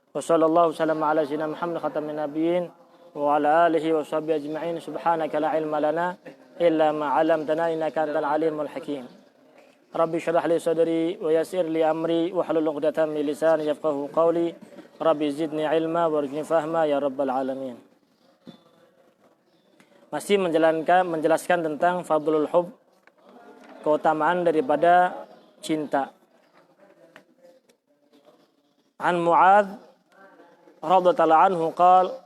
Wa sallallahu wasallam ala sayyidina Muhammad khatamin nabiyyin wa ala alihi wa sahbihi ajma'in. Subhanaka la ilma lana illa ma 'allamtana innaka antal alimul hakim. Rabbi shrah li sadri wa yassir li amri wahlul 'uqdatam min lisani yafqahu qawli. Rabbi zidni ilma warzuqni fahma ya rabbal alamin. Masih menjelaskan tentang fadlul hub, keutamaan daripada cinta. An Mu'adz radhiyallahu anhu qala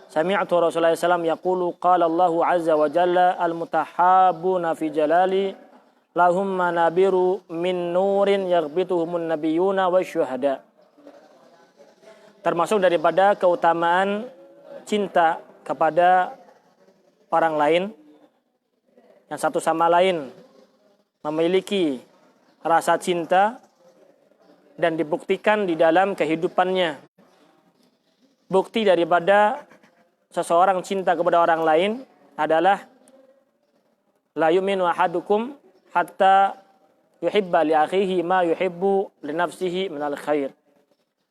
sami'tu Rasulullah sallallahu alaihi wasallam yaqulu qala Allahu azza wa jalla al-mutahabbuna fi jalali lahum manabiru min nurin yaghbituhumun nabiyyuna wasyuhada. Termasuk daripada keutamaan cinta kepada orang lain yang satu sama lain memiliki rasa cinta dan dibuktikan di dalam kehidupannya. Bukti daripada seseorang cinta kepada orang lain adalah la yu'minu ahadukum hatta yuhibba li akhihi ma yuhibbu li nafsihi minal khair.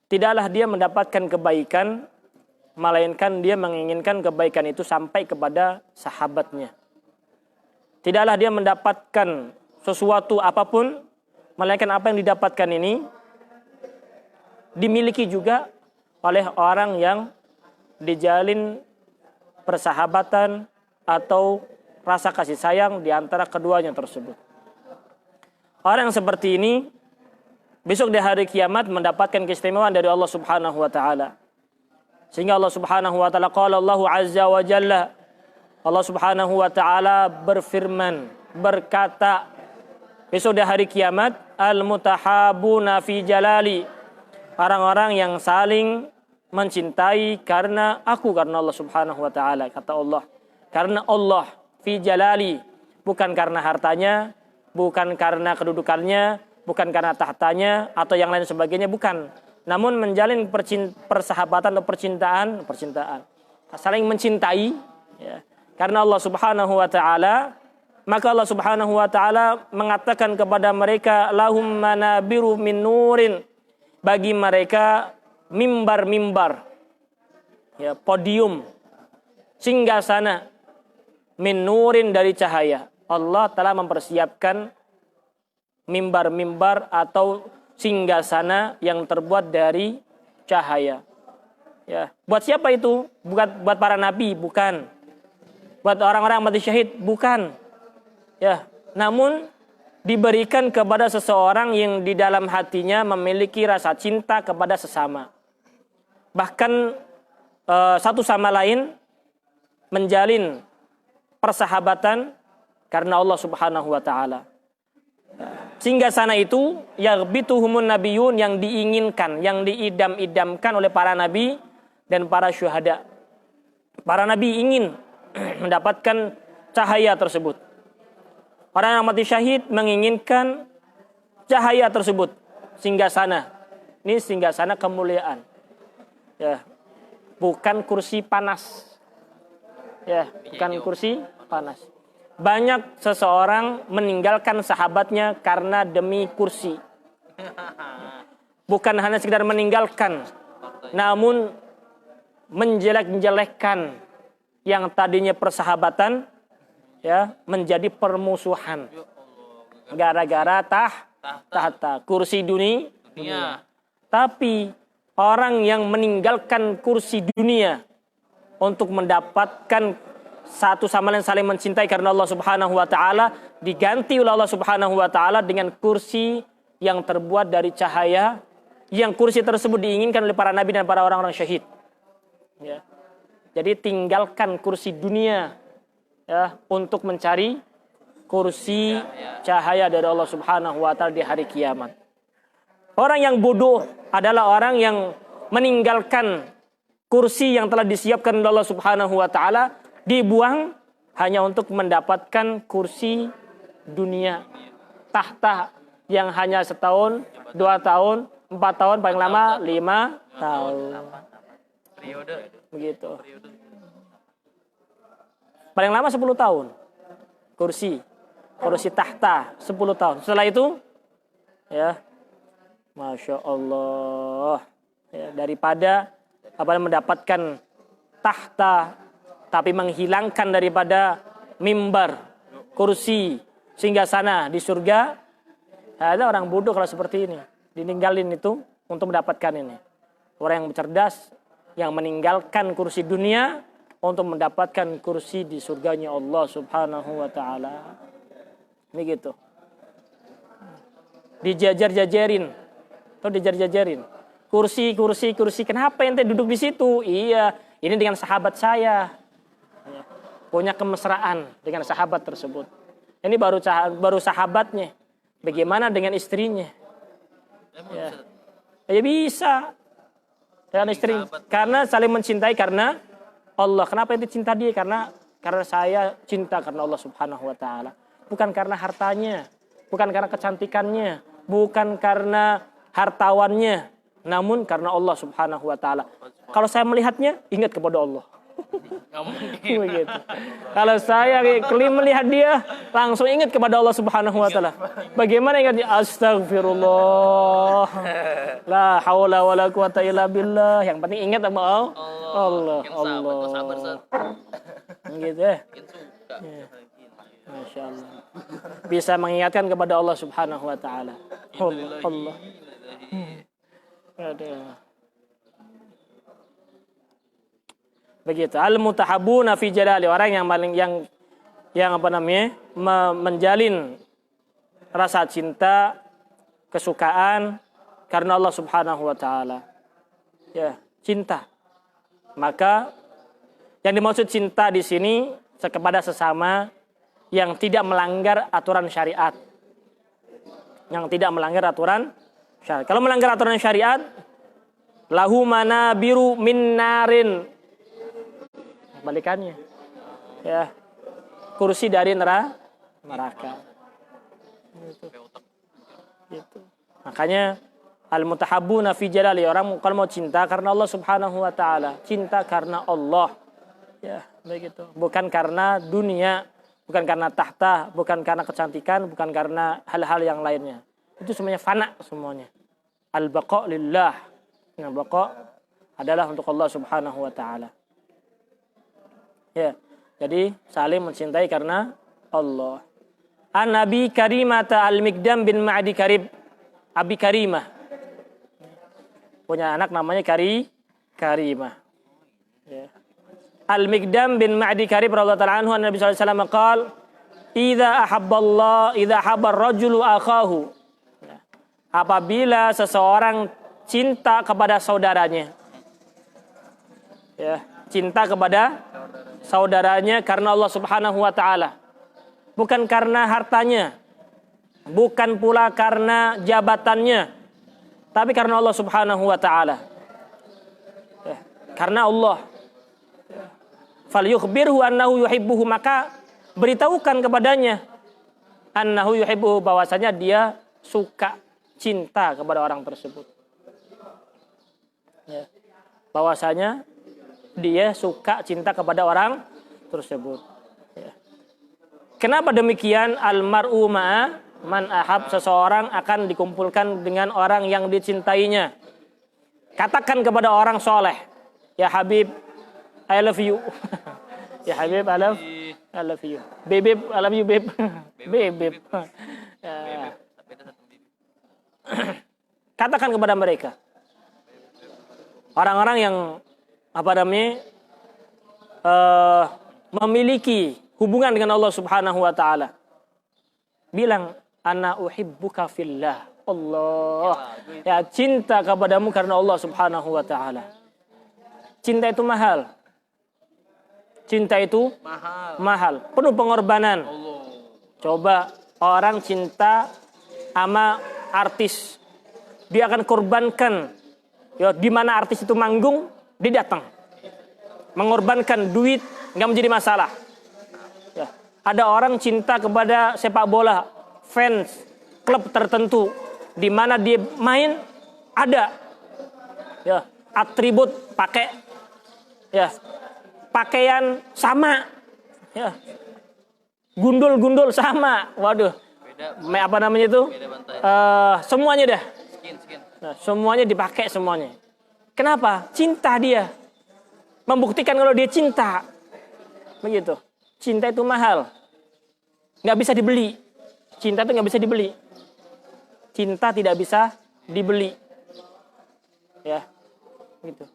Tidaklah dia mendapatkan kebaikan melainkan dia menginginkan kebaikan itu sampai kepada sahabatnya. Tidaklah dia mendapatkan sesuatu apapun melainkan apa yang didapatkan ini dimiliki juga oleh orang yang dijalin persahabatan atau rasa kasih sayang di antara keduanya tersebut. Orang yang seperti ini besok di hari kiamat mendapatkan keistimewaan dari Allah Subhanahu wa taala. Sehingga Allah Subhanahu wa taala qala Allahu azza wa jalla, Allah Subhanahu wa taala berfirman, berkata besok di hari kiamat, al-mutahabuna fi jalali, orang-orang yang saling mencintai karena aku, karena Allah Subhanahu wa taala. Kata Allah, karena Allah, fi jalali, bukan karena hartanya, bukan karena kedudukannya, bukan karena tahtanya atau yang lain sebagainya, bukan. Namun menjalin persahabatan atau percintaan, saling mencintai ya. Karena Allah Subhanahu wa taala, maka Allah Subhanahu wa taala mengatakan kepada mereka, lahum manabiru min nurin, bagi mereka mimbar-mimbar ya, podium, singgasana min nurin, dari cahaya. Allah telah mempersiapkan mimbar-mimbar atau singgasana yang terbuat dari cahaya. Ya, buat siapa itu? Buat para nabi, bukan. Buat orang-orang mati syahid, bukan. Ya, namun diberikan kepada seseorang yang di dalam hatinya memiliki rasa cinta kepada sesama. Bahkan satu sama lain menjalin persahabatan karena Allah Subhanahu wa taala. Singgasana itu yaghbituhumun nabiyyun, yang diinginkan, yang diidam-idamkan oleh para nabi dan para syuhada. Para nabi ingin mendapatkan cahaya tersebut. Orang yang mati syahid menginginkan cahaya tersebut, singgasana. Ini singgasana kemuliaan. Ya, bukan kursi panas. Ya, bukan kursi panas. Banyak seseorang meninggalkan sahabatnya karena demi kursi. Bukan hanya sekedar meninggalkan, namun menjelek-jelekkan yang tadinya persahabatan ya menjadi permusuhan. Gara-gara tahta kursi dunia. Tapi orang yang meninggalkan kursi dunia untuk mendapatkan satu sama lain saling mencintai karena Allah Subhanahu wa taala, diganti oleh Allah Subhanahu wa taala dengan kursi yang terbuat dari cahaya, yang kursi tersebut diinginkan oleh para nabi dan para orang-orang syahid. Ya. Jadi tinggalkan kursi dunia ya untuk mencari kursi cahaya dari Allah Subhanahu wa taala di hari kiamat. Orang yang bodoh adalah orang yang meninggalkan kursi yang telah disiapkan oleh Allah Subhanahu wa taala, dibuang hanya untuk mendapatkan kursi dunia, tahta yang hanya setahun, 2 tahun, 4 tahun, paling lama 5 tahun. Begitu. Paling lama 10 tahun. Kursi tahta 10 tahun. Setelah itu ya, Masya Allah, Ya, daripada mendapatkan tahta tapi menghilangkan daripada mimbar, kursi, singgasana di surga. Ada orang bodoh kalau seperti ini. Ditinggalin itu untuk mendapatkan ini. Orang yang cerdas yang meninggalkan kursi dunia untuk mendapatkan kursi di surganya Allah Subhanahu wa taala. Ini gitu. Dijajar-jajarin. Atau dijajar-jajarin. Kursi. Kenapa ente duduk di situ? Iya, ini dengan sahabat saya. Punya kemesraan dengan sahabat tersebut. Ini baru sahabatnya. Bagaimana dengan istrinya? Ya bisa. Dengan istri. Karena saling mencintai karena Allah. Kenapa ente cinta dia? Karena saya cinta karena Allah Subhanahu wa taala. Bukan karena hartanya, bukan karena kecantikannya, bukan karena hartawannya, namun karena Allah Subhanahu wa taala. Kalau saya melihatnya, ingat kepada Allah. Begitu. Kalau saya melihat dia, langsung ingat kepada Allah Subhanahu wa taala. Bagaimana ingatnya? Astagfirullah. La haula wala quwata illa billah. Yang penting ingat sama Allah. Allah. Gitu ya. Masya Allah. Bisa mengingatkan kepada Allah Subhanahu wa taala. Allah. Begitu. Al-mutahabuna fi jalali, orang yang menjalin rasa cinta, kesukaan karena Allah Subhanahu wa taala. Ya, cinta. Maka yang dimaksud cinta di sini kepada sesama yang tidak melanggar aturan syariat. Yang tidak melanggar aturan syariat. Kalau melanggar aturan syariat, lahu manabiru min narin. Balikannya. Ya. Kursi dari neraka. Gitu. Makanya al-mutahabbuna fi jalali, orang kalau mau cinta karena Allah Subhanahu wa taala, cinta karena Allah. Ya, begitu. Bukan karena dunia, bukan karena tahta, bukan karena kecantikan, bukan karena hal-hal yang lainnya. Itu semuanya fana semuanya. Al-baqa lillah. Nah, baqa adalah untuk Allah Subhanahu wa taala. Ya. Jadi saling mencintai karena Allah. An-Nabi Karimata Al-Mikdam bin Ma'di Karib. Abi Karimah. Punya anak namanya Karimah. Ya. Al-Mikdam bin Ma'di Karib radhiyallahu ta'ala anhu, Nabi sallallahu alaihi wasallam qaal, idza habba ar-rajulu akhahu. Apabila seseorang cinta kepada saudaranya. Ya, cinta kepada saudaranya karena Allah Subhanahu wa taala. Bukan karena hartanya, bukan pula karena jabatannya, tapi karena Allah Subhanahu wa taala. Ya, karena Allah. Falyukhbirhu annahu yuhibbuhu, maka beritahukan kepadanya annahu yuhibbuhu, bahwasanya dia suka, cinta kepada orang tersebut. Ya. Bahwasanya dia suka, cinta kepada orang tersebut. Ya. Kenapa demikian? Al-mar'u ma'a man ahab, seseorang akan dikumpulkan dengan orang yang dicintainya. Katakan kepada orang soleh, ya Habib, I love you. Ya Habib, I love you. Bebeb, I love you, beb. Bebeb. Ya. Katakan kepada mereka. Orang-orang yang memiliki hubungan dengan Allah Subhanahu wa taala. Bilang, ana uhibbuka fillah. Allah. Ya, cinta kepadamu karena Allah Subhanahu wa taala. Cinta itu mahal. Cinta itu mahal. Penuh pengorbanan. Coba orang cinta sama artis. Dia akan korbankan. Ya, di mana artis itu manggung, dia datang. Mengorbankan duit, nggak menjadi masalah. Ya. Ada orang cinta kepada sepak bola, fans, klub tertentu. Di mana dia main, ada. Ya, atribut, pakai. Ya. Pakaian sama, ya, gundul sama, waduh, apa namanya itu, semuanya dah, nah, semuanya dipakai semuanya, Kenapa? Cinta dia. Membuktikan kalau dia cinta. Begitu. Cinta itu mahal. Nggak bisa dibeli. Cinta itu nggak bisa dibeli. Cinta tidak bisa dibeli. Ya. Gitu.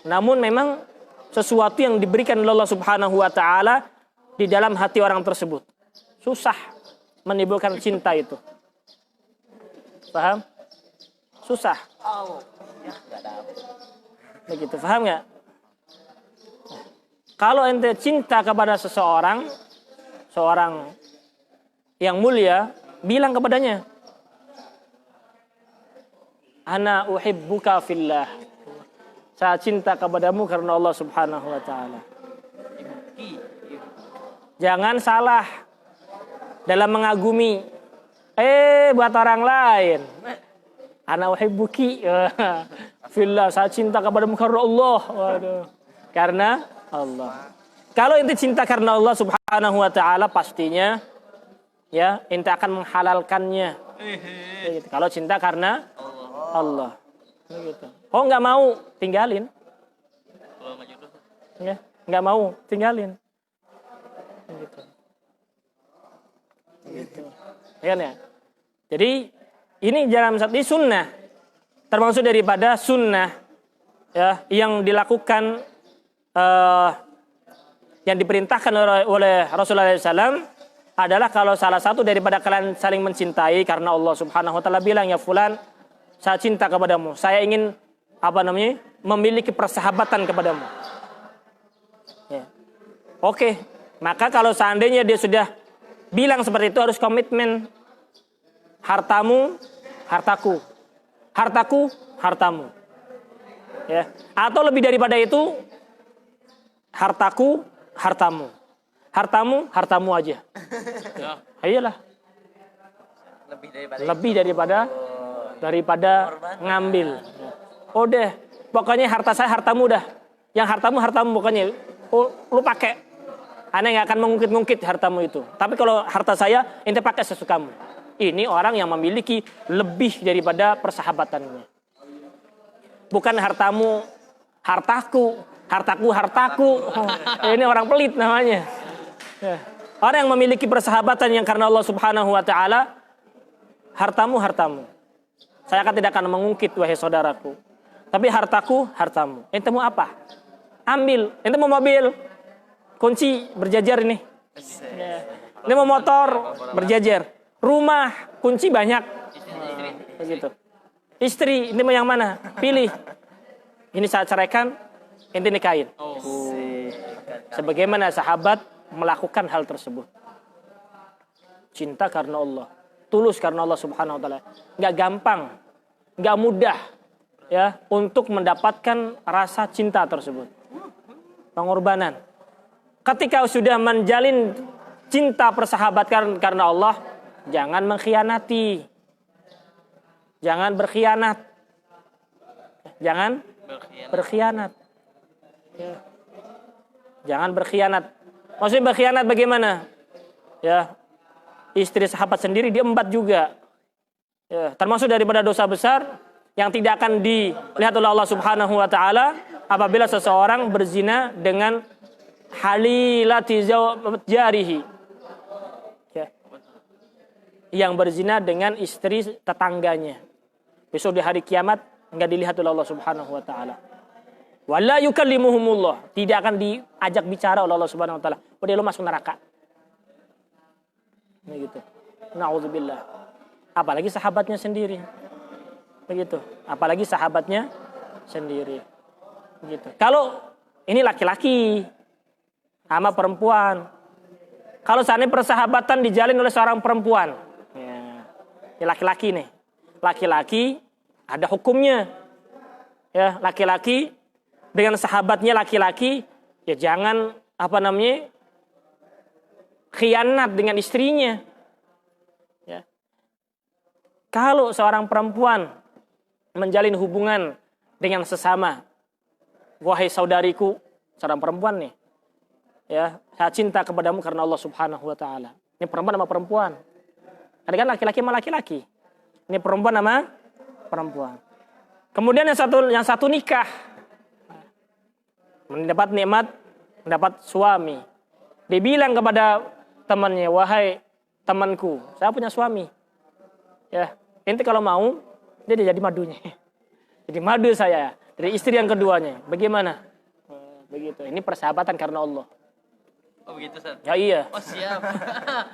Namun memang sesuatu yang diberikan oleh Allah Subhanahu wa taala di dalam hati orang tersebut. Susah menimbulkan cinta itu. Paham? Susah. Begitu, paham nggak? Kalau ente cinta kepada seseorang yang mulia, bilang kepadanya, ana uhibbuka fillah. Saya cinta kepadamu karena Allah Subhanahu wa taala. Jangan salah dalam mengagumi. Buat orang lain. Ana uhibbuki fillah, saya cinta kepadamu karena Allah. Waduh. Karena Allah. Kalau ente cinta karena Allah Subhanahu wa taala, pastinya ya ente akan menghalalkannya. Begitu. Kalau cinta karena Allah. Begitu. Oh, nggak mau, tinggalin. Ya, nggak mau, tinggalin. Begitu. Begitu. Ya. Jadi ini dalam satu sunnah, termasuk daripada sunnah ya yang dilakukan yang diperintahkan oleh Rasulullah SAW adalah kalau salah satu daripada kalian saling mencintai karena Allah Subhanahu wa taala bilang, ya fulan, saya cinta kepadamu, saya ingin memiliki persahabatan kepadamu. Ya. Oke, maka kalau seandainya dia sudah bilang seperti itu, harus komitmen. Hartamu, hartaku. Hartaku, hartamu. Ya. Atau lebih daripada itu, hartaku, hartamu. Hartamu, hartamu aja. Ya. Ayolah. Lebih daripada ngambil. Udah, pokoknya harta saya hartamu dah. Yang hartamu pokoknya. Lu pakai. Aneh nggak akan mengungkit-ungkit hartamu itu. Tapi kalau harta saya, ente pakai sesukamu. Ini orang yang memiliki lebih daripada persahabatannya. Bukan hartamu, hartaku. Hartaku, hartaku. Ini orang pelit namanya. Orang yang memiliki persahabatan yang karena Allah Subhanahu wa taala, hartamu, hartamu. Saya akan tidak akan mengungkit, wahai saudaraku. Tapi hartaku, hartamu. Ente mau apa? Ambil. Ente mau mobil, kunci berjajar ini. Ente mau motor, berjajar. Rumah, kunci banyak. Begitu. Istri, ente mau yang mana? Pilih. Ini saya ceraikan, ente nikahin. Sebagaimana sahabat melakukan hal tersebut. Cinta karena Allah. Tulus karena Allah Subhanahu wa taala. Enggak gampang, enggak mudah ya untuk mendapatkan rasa cinta tersebut. Pengorbanan. Ketika sudah menjalin cinta persahabatan karena Allah, jangan mengkhianati. Jangan berkhianat. Jangan berkhianat. Ya. Jangan berkhianat. Maksudnya berkhianat bagaimana? Ya. Istri sahabat sendiri diembat juga. Ya, termasuk daripada dosa besar yang tidak akan dilihat oleh Allah Subhanahu wa taala apabila seseorang berzina dengan halilati jarihi. Ya. Yang berzina dengan istri tetangganya. Besok di hari kiamat enggak dilihat oleh Allah Subhanahu wa taala. Wala yukallimuhumullah, tidak akan diajak bicara oleh Allah Subhanahu wa taala. Udah lu masuk neraka. Begitu. Na'udzubillah. Apalagi sahabatnya sendiri. Begitu. Apalagi sahabatnya sendiri. Begitu. Kalau ini laki-laki sama perempuan. Kalau seandainya persahabatan dijalin oleh seorang perempuan. Ya. Ini laki-laki nih. Laki-laki ada hukumnya. Ya, laki-laki dengan sahabatnya laki-laki, ya jangan khianat dengan istrinya. Ya. Kalau seorang perempuan menjalin hubungan dengan sesama, wahai saudariku, seorang perempuan nih, ya, saya cinta kepadamu karena Allah Subhanahu wa taala. Ini perempuan sama perempuan. Ada kan laki-laki sama laki-laki. Ini perempuan sama perempuan. Kemudian yang satu nikah. Mendapat nikmat, mendapat suami. Dia bilang kepada temannya, wahai temanku, saya punya suami. Ya, ente kalau mau, dia jadi madunya. Jadi madu saya dari istri yang keduanya. Bagaimana? Begitu. Ini persahabatan karena Allah. Oh begitu, Ustaz. Ya iya. Oh siap.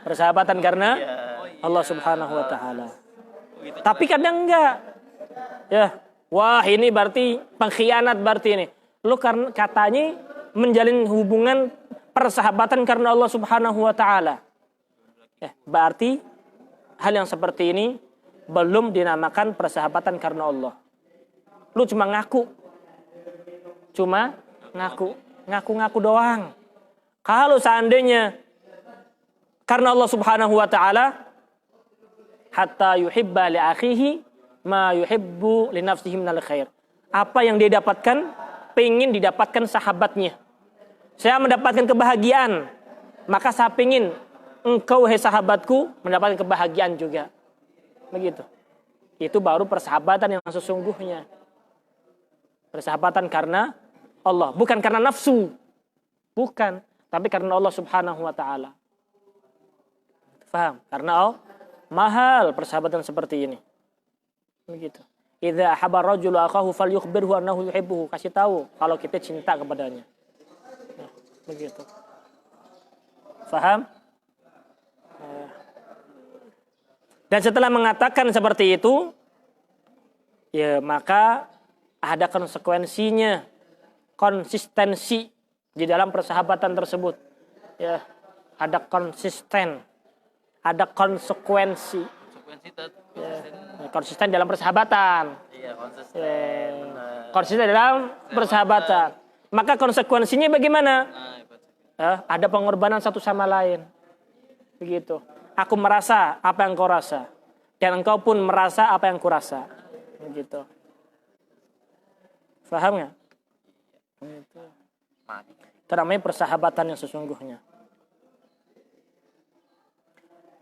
Persahabatan karena Allah iya. Subhanahu wa taala. Begitu, Tapi kadang enggak. Ya, wah ini berarti pengkhianat berarti ini. Lu karena katanya menjalin hubungan persahabatan karena Allah Subhanahu wa taala. Ya, berarti hal yang seperti ini belum dinamakan persahabatan karena Allah. Lu cuma ngaku. Ngaku-ngaku doang. Kalau seandainya karena Allah Subhanahu wa taala, hatta yuhibba li akhihi ma yuhibbu li nafsihi minal khair. Apa yang dia dapatkan, pengen didapatkan sahabatnya. Saya mendapatkan kebahagiaan, maka saya pengen engkau hai sahabatku mendapatkan kebahagiaan juga. Begitu. Itu baru persahabatan yang sesungguhnya. Persahabatan karena Allah, bukan karena nafsu. Bukan, tapi karena Allah Subhanahu wa taala. Faham? Karena Allah mahal persahabatan seperti ini. Begitu. Idza ahabba rajulu akahu falyukhbirhu annahu yuhibbuhu. Kasih tahu kalau kita cinta kepadanya. Ya, begitu. Faham? Dan setelah mengatakan seperti itu, ya maka ada konsekuensinya, konsistensi di dalam persahabatan tersebut. Ya, ada konsisten, ada konsekuensi. Konsisten dalam persahabatan. Iya, konsisten. Konsisten dalam persahabatan. Maka konsekuensinya bagaimana? Ada pengorbanan satu sama lain. Begitu. Aku merasa apa yang kau rasa, dan engkau pun merasa apa yang kurasa. Begitu. Paham nggak? Itu namanya persahabatan yang sesungguhnya.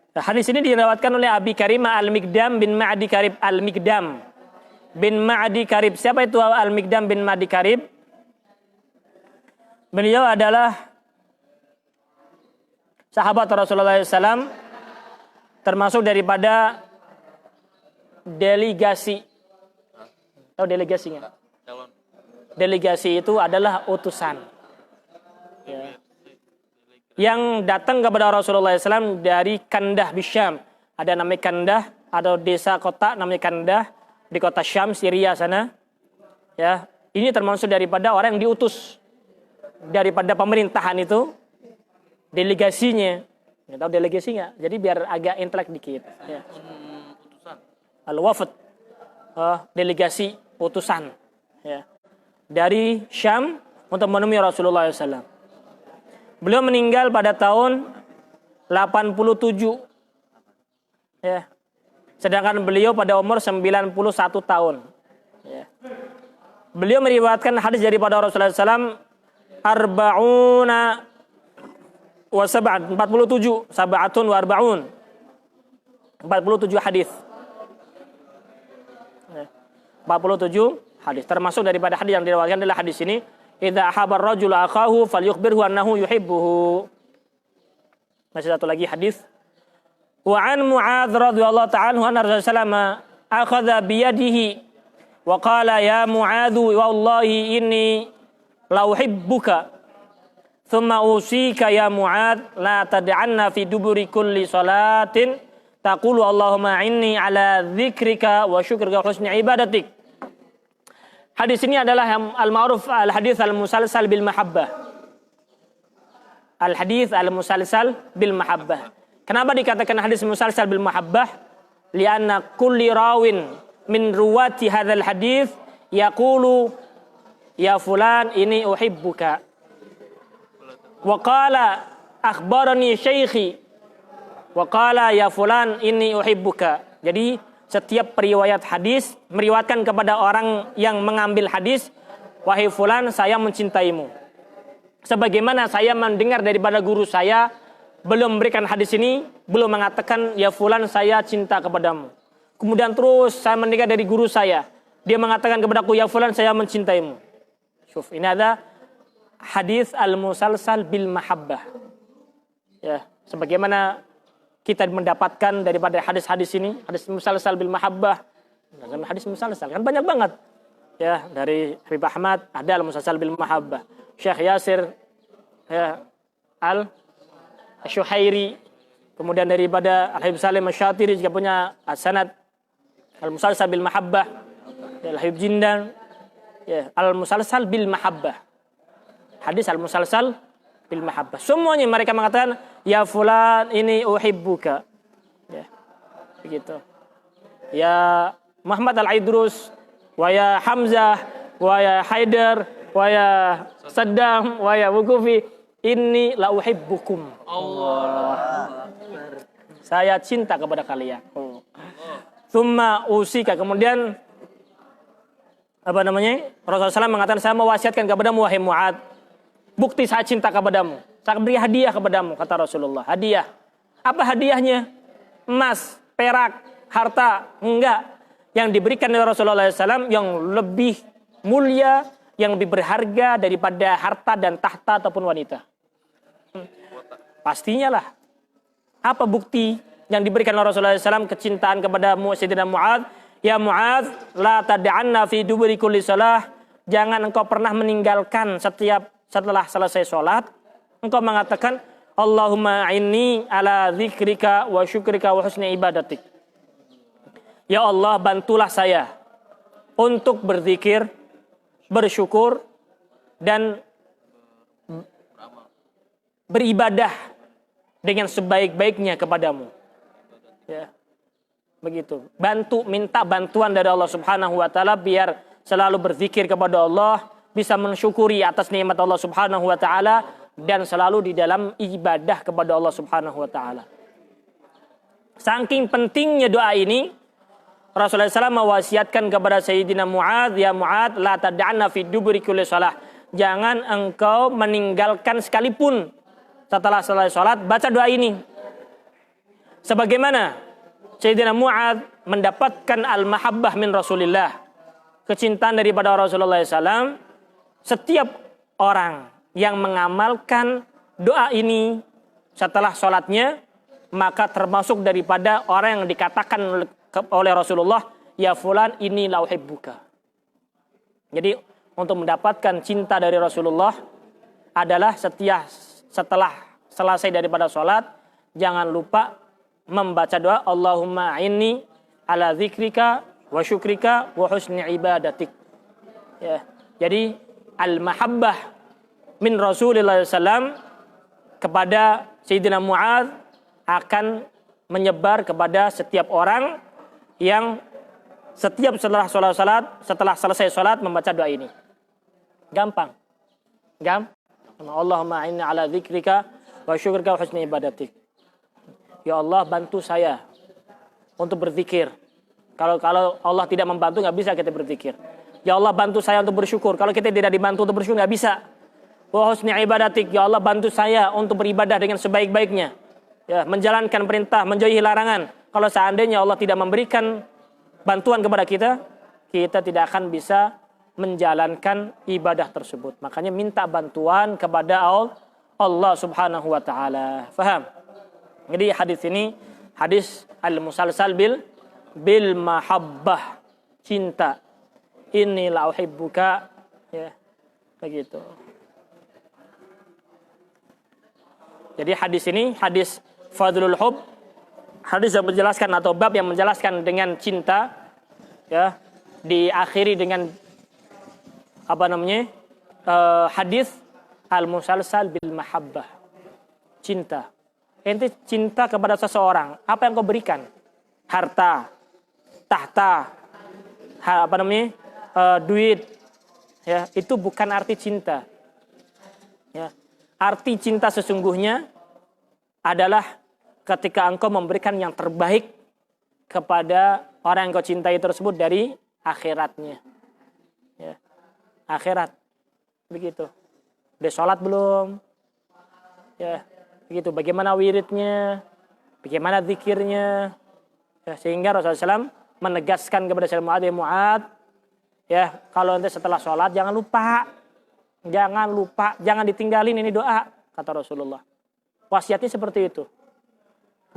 Nah, hadis ini diriwayatkan oleh Abi Karimah Al-Mikdam bin Ma'di Karib. Al-Mikdam bin Ma'di Karib. Siapa itu Al-Mikdam bin Ma'di Karib? Beliau adalah sahabat Rasulullah SAW, termasuk daripada delegasi. Tahu delegasi nggak? Delegasi itu adalah utusan. Ya. Yang datang kepada Rasulullah SAW dari Kandah Bisyam. Ada namanya Kandah, atau desa kota namanya Kandah di kota Syam, Syria sana. Ya, ini termasuk daripada orang yang diutus daripada pemerintahan itu, delegasinya. Nggak tahu delegasi nggak? Jadi biar agak intelek dikit. Ya. Al-Wafd, delegasi utusan. Ya. Dari Syam untuk menemui Rasulullah SAW. Beliau meninggal pada tahun 87. Ya. Sedangkan beliau pada umur 91 tahun. Ya. Beliau meriwayatkan hadis daripada Rasulullah SAW arba'una wa sab'at, 47, sab'atun wa arba'un. 47 hadis. Ya. 47 hadis. Termasuk daripada hadis yang diriwayatkan adalah hadis ini, idza ahabba ar-rajulu akahu falyukhbirhu annahu yuhibbuhu. Masih satu lagi hadis. Wa an Mu'adz radhiyallahu ta'ala anhu anna Rasulullah sallallahu akhadha bi yadihi wa qala ya Mu'adz wallahi inni la uhibbuka thumma usika ya Mu'adz la tad'anna fi duburi kulli salatin taqulu Allahumma inni ala dzikrika wa syukrika wa husni ibadatik. Hadis ini adalah al-ma'ruf al-hadis al-musalsal bil mahabbah. Al-hadis al-musalsal bil mahabbah. Kenapa dikatakan hadis musalsal bil mahabbah? Lianna kulli rawin min ruwati hadzal hadis yaqulu ya fulan ini uhibbuka. Wa qala akhbarani syaikhi wa qala ya fulan ini uhibbuka. Jadi setiap periwayat hadis meriwayatkan kepada orang yang mengambil hadis, wahai fulan saya mencintaimu. Sebagaimana saya mendengar daripada guru saya, belum memberikan hadis ini, belum mengatakan ya fulan saya cinta kepadamu. Kemudian terus saya mendengar dari guru saya, Dia mengatakan kepadaku, ya fulan, saya mencintaimu. Syuf, ini ada hadis al-musalsal bil mahabbah. Ya, sebagaimana kita mendapatkan daripada hadis-hadis ini, hadis musalsal bil mahabbah. Hadis musalsal kan banyak banget. Ya, dari Habib Ahmad ada al-musalsal bil mahabbah. Syekh Yasir ya, al-Syuhairi, kemudian daripada Al-Habib Salim Asy-Syatiri juga punya as-sanad al-musalsal bil mahabbah. Al-Habib Jindan ya, al-musalsal bil mahabbah. Hadis al-musalsal bil mahabbah. Semuanya mereka mengatakan, ya fulan ini uhibbuka. Ya, begitu. Ya Muhammad Al-Aidrus, wa ya Hamzah, wa ya Haidar, wa ya Saddam, wa ya Wukufi, inni la uhibbukum. Allah. Saya cinta kepada kalian. Tsumma usika, kemudian apa namanya? Rasulullah SAW mengatakan, saya mewasiatkan kepadamu wahai Mu'ad, bukti saya cinta kepadamu. Saya beri hadiah kepadamu, kata Rasulullah. Hadiah. Apa hadiahnya? Emas, perak, harta? Enggak. Yang diberikan oleh Rasulullah SAW yang lebih mulia, yang lebih berharga daripada harta dan tahta ataupun wanita. Pastinya lah. Apa bukti yang diberikan oleh Rasulullah SAW kecintaan kepada Sayyidina Mu'ad? Ya Mu'ad, la tad'anna fi duburi kulli salah. Jangan engkau pernah meninggalkan setelah selesai sholat, engkau mengatakan, Allahumma inni ala dzikrika wa syukrika wa husni ibadatik. Ya Allah, bantulah saya untuk berzikir, bersyukur, dan beribadah dengan sebaik-baiknya kepadamu. Ya, begitu. Minta bantuan dari Allah Subhanahu wa taala biar selalu berzikir kepada Allah, bisa mensyukuri atas nikmat Allah Subhanahu wa taala, dan selalu di dalam ibadah kepada Allah Subhanahu wa taala. Saking pentingnya doa ini, Rasulullah SAW mewasiatkan kepada Sayyidina Mu'ad, ya Mu'ad, la tad'anna fi duburi kulli shalah. Jangan engkau meninggalkan sekalipun setelah selesai salat baca doa ini. Sebagaimana Sayyidina Mu'ad mendapatkan al-mahabbah min Rasulillah, kecintaan daripada Rasulullah SAW, setiap orang yang mengamalkan doa ini setelah sholatnya, maka termasuk daripada orang yang dikatakan oleh Rasulullah, ya fulan ini la uhibbuka. Jadi untuk mendapatkan cinta dari Rasulullah adalah setelah selesai daripada sholat, jangan lupa membaca doa Allahumma inni ala dzikrika wa syukrika wa husni ibadatik. Ya, jadi al-mahabbah min Rasulullah SAW kepada Sayyidina Mu'ad akan menyebar kepada setiap orang yang setelah selesai sholat membaca doa ini. Gampang. Allahumma inni ala dzikrika wa syukrika wa husni ibadatik. Ya Allah, bantu saya untuk berzikir. Kalau Allah tidak membantu, nggak bisa kita berzikir. Ya Allah, bantu saya untuk bersyukur. Kalau kita tidak dibantu untuk bersyukur, nggak bisa. Wa husni ibadatik. Ya Allah, bantu saya untuk beribadah dengan sebaik-baiknya. Ya, menjalankan perintah, menjauhi larangan. Kalau seandainya Allah tidak memberikan bantuan kepada kita, kita tidak akan bisa menjalankan ibadah tersebut. Makanya minta bantuan kepada Allah Subhanahu wa taala. Faham? Jadi hadis ini hadis al-musalsal bil mahabbah, cinta. Inni la uhibbuka, ya, begitu. Jadi hadis ini hadis Fadlul Hub, hadis yang menjelaskan atau bab yang menjelaskan dengan cinta, ya, diakhiri dengan hadis al-musalsal bil mahabbah, cinta. Ente cinta kepada seseorang, apa yang kau berikan? Harta, tahta, duit, ya, itu bukan arti cinta. Ya, arti cinta sesungguhnya adalah ketika engkau memberikan yang terbaik kepada orang yang kau cintai tersebut dari akhiratnya. Ya, akhirat, begitu. Udah sholat belum? Ya, begitu. Bagaimana wiridnya? Bagaimana zikirnya? Ya, sehingga Rasulullah SAW menegaskan kepada Sayyidina Mu'ad, Ya, kalau nanti setelah sholat jangan lupa. Jangan ditinggalin ini doa, kata Rasulullah. Wasiatnya seperti itu.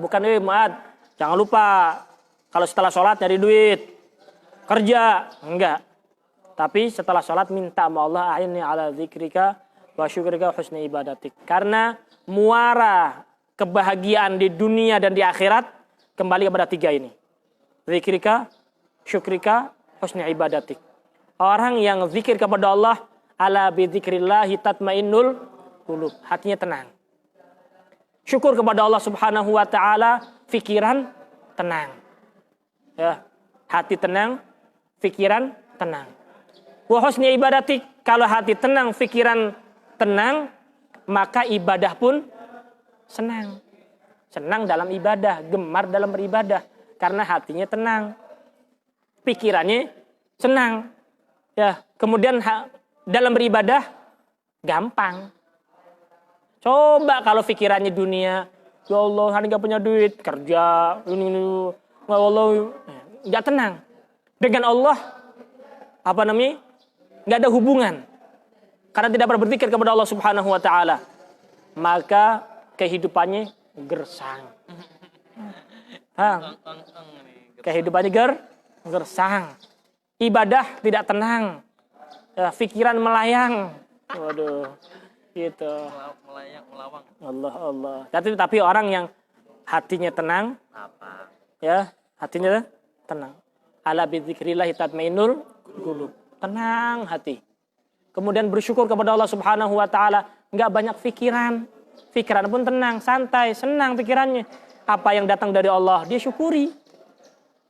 Bukan Muad, jangan lupa kalau setelah sholat nyari duit, kerja, enggak. Tapi setelah sholat minta sama Allah, a'inni ala dzikrika wa syukrika wa husni ibadatik. Karena muara kebahagiaan di dunia dan di akhirat kembali kepada 3 ini. Dzikrika, syukrika, husni ibadatik. Orang yang zikir kepada Allah, ala bidzikrillahi tatmainnul qulub. Hatinya tenang. Syukur kepada Allah Subhanahu wa taala, pikiran tenang. Ya, hati tenang, pikiran tenang. Wa husni ibadatik, kalau hati tenang, pikiran tenang, maka ibadah pun senang. Senang dalam ibadah, gemar dalam beribadah karena hatinya tenang. Pikirannya senang. Ya, kemudian dalam beribadah gampang. Coba kalau pikirannya dunia, ya Allah, hari gak punya duit, kerja, ini, ya Allah, gak tenang. Dengan Allah, gak ada hubungan. Karena tidak pernah berpikir kepada Allah Subhanahu wa taala. Maka kehidupannya gersang. Kehidupannya gersang. Ibadah tidak tenang. Ya, pikiran melayang. Waduh. Gitu. Melayang, melawang. Allah. Tapi orang yang hatinya tenang. Apa? Ya, hatinya tenang. Ala bidzikrillah tatmainnul qulub. Tenang hati. Kemudian bersyukur kepada Allah Subhanahu wa taala, enggak banyak pikiran. Pikiran pun tenang, santai, senang pikirannya. Apa yang datang dari Allah, dia syukuri.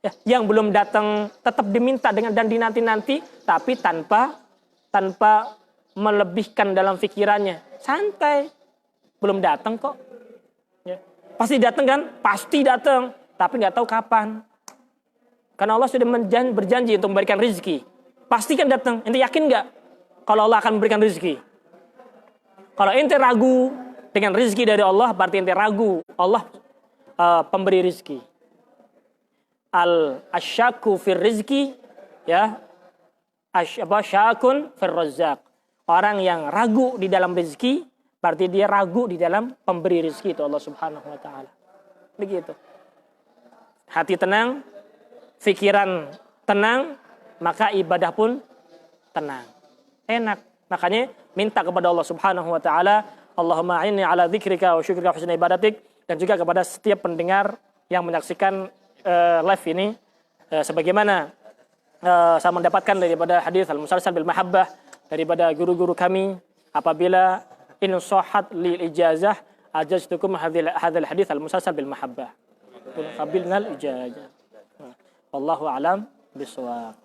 Ya, yang belum datang tetap diminta dengan dan dinanti-nanti, tapi tanpa melebihkan dalam pikirannya. Santai. Belum datang kok. Ya. Pasti datang kan? Pasti datang, tapi nggak tahu kapan. Karena Allah sudah berjanji untuk memberikan rezeki. Pasti kan datang. Ente yakin nggak kalau Allah akan memberikan rezeki? Kalau ente ragu dengan rezeki dari Allah, berarti ente ragu Allah pemberi rezeki. Al-asyaku fir rizki, ya, syakun fir razzaq. Orang yang ragu di dalam rezeki, berarti dia ragu di dalam pemberi rezeki, itu Allah Subhanahu wa taala. Begitu. Hati tenang, pikiran tenang, maka ibadah pun tenang. Enak. Makanya minta kepada Allah Subhanahu wa taala, Allahumma a'inni ala dzikrika wa syukrika wa husni ibadatik, dan juga kepada setiap pendengar yang menyaksikan live ini, sebagaimana saya mendapatkan daripada hadis al-musalsal bil mahabbah daripada guru-guru kami, apabila in sahhat lil ijazah ajaztukum hadzal hadis al-musalsal bil mahabbah qabilnal ijazah. Wallahu a'lam bishawab.